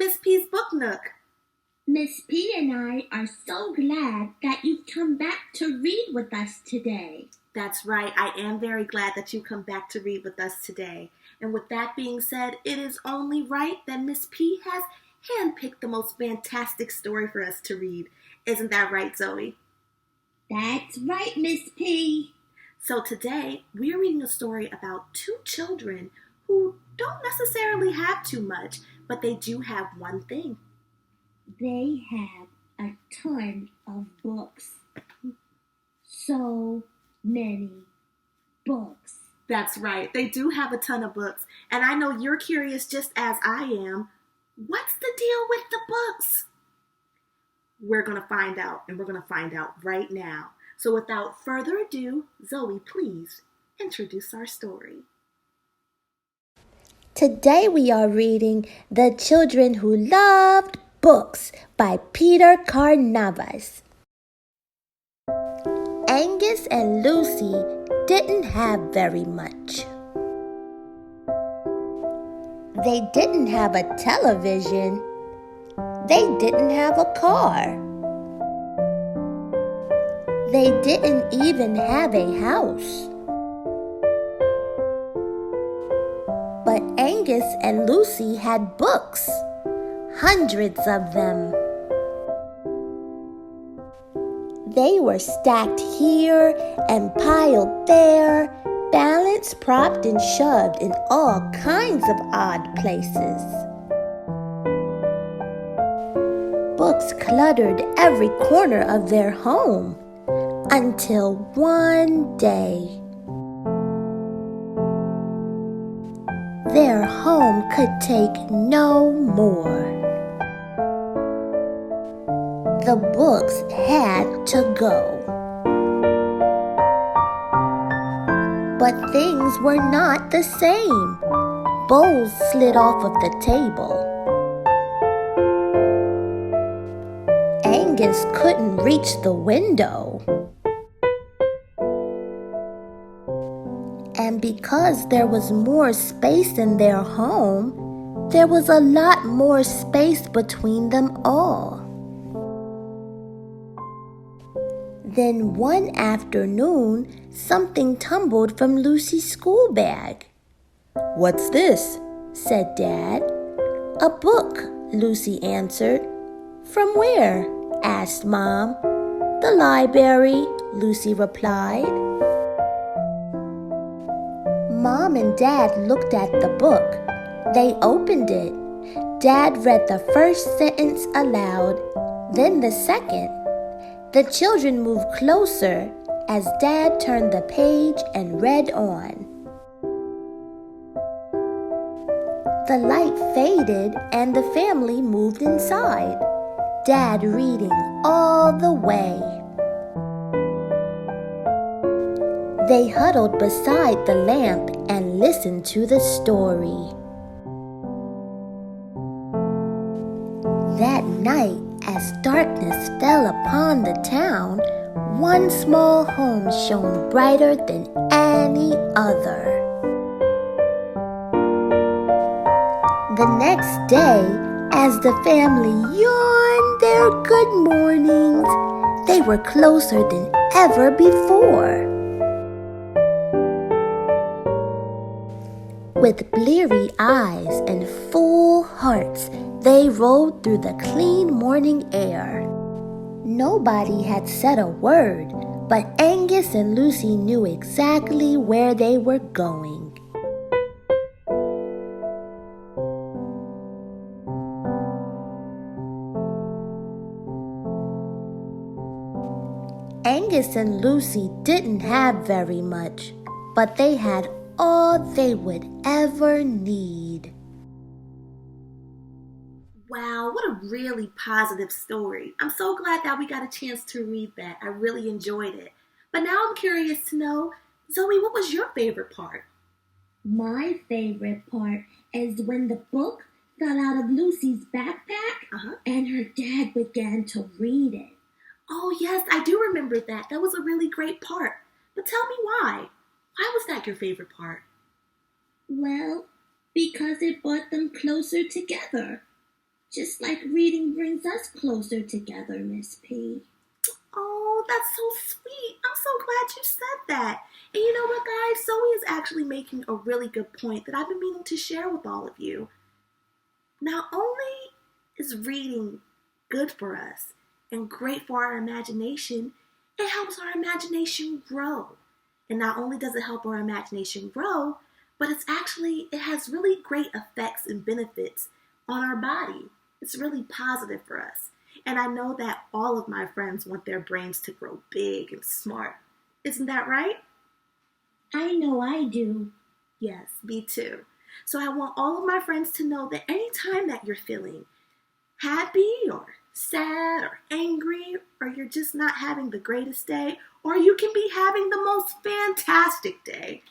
Miss P's Book Nook. Miss P and I are so glad that you've come back to read with us today. That's right, I am very glad that you come back to read with us today. And with that being said, it is only right that Miss P has handpicked the most fantastic story for us to read. Isn't that right, Zoe? That's right, Miss P. So today, we're reading a story about two children who don't necessarily have too much, but they do have one thing. They have a ton of books. So many books. That's right, they do have a ton of books. And I know you're curious just as I am. What's the deal with the books? We're going to find out, and we're going to find out right now. So without further ado, Zoe, please introduce our story. Today we are reading The Children Who Loved Books by Peter Carnavas. Angus and Lucy didn't have very much. They didn't have a television. They didn't have a car. They didn't even have a house. But Angus and Lucy had books, hundreds of them. They were stacked here and piled there, balanced, propped, and shoved in all kinds of odd places. Books cluttered every corner of their home until one day. Their home could take no more. The books had to go. But things were not the same. Bowls slid off of the table. Angus couldn't reach the window. And because there was more space in their home, there was a lot more space between them all. Then one afternoon, something tumbled from Lucy's school bag. "What's this?" said Dad. "A book," Lucy answered. "From where?" asked Mom. "The library," Lucy replied. Mom and Dad looked at the book. They opened it. Dad read the first sentence aloud, then the second. The children moved closer as Dad turned the page and read on. The light faded and the family moved inside, Dad reading all the way. They huddled beside the lamp and listened to the story. That night, as darkness fell upon the town, one small home shone brighter than any other. The next day, as the family yawned their good mornings, they were closer than ever before. With bleary eyes and full hearts, they rode through the clean morning air. Nobody had said a word, but Angus and Lucy knew exactly where they were going. Angus and Lucy didn't have very much, but they had all they would ever need. Wow, what a really positive story. I'm so glad that we got a chance to read that. I really enjoyed it. But now I'm curious to know, Zoe, what was your favorite part? My favorite part is when the book fell out of Lucy's backpack and her dad began to read it. Oh yes, I do remember that. That was a really great part. But tell me why. Why was that your favorite part? Well, because it brought them closer together. just like reading brings us closer together, Miss P. Oh, that's so sweet. I'm so glad you said that. And you know what, guys? Zoe is actually making a really good point that I've been meaning to share with all of you. Not only is reading good for us and great for our imagination, it helps our imagination grow. And not only does it help our imagination grow, but it has really great effects and benefits on our body. It's really positive for us. And I know that all of my friends want their brains to grow big and smart. Isn't that right? I know I do. Yes, me too. So I want all of my friends to know that anytime that you're feeling happy or sad or angry, or you're just not having the greatest day, or you can be having the most fantastic day,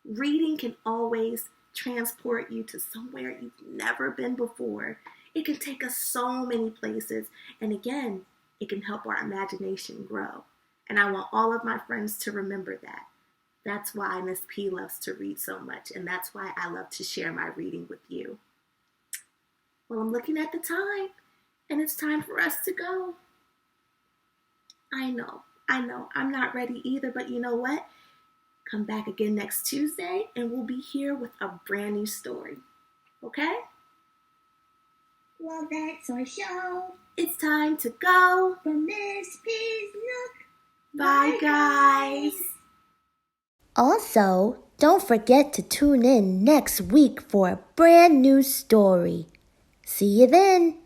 reading can always transport you to somewhere you've never been before. It can take us so many places. And again, it can help our imagination grow. And I want all of my friends to remember that. That's why Miss P loves to read so much. And that's why I love to share my reading with you. Well, I'm looking at the time. And it's time for us to go. I know. I'm not ready either. But you know what? Come back again next Tuesday. And we'll be here with a brand new story. Okay? Well, that's our show. It's time to go. From Miss P's Nook. Bye, guys. Also, don't forget to tune in next week for a brand new story. See you then.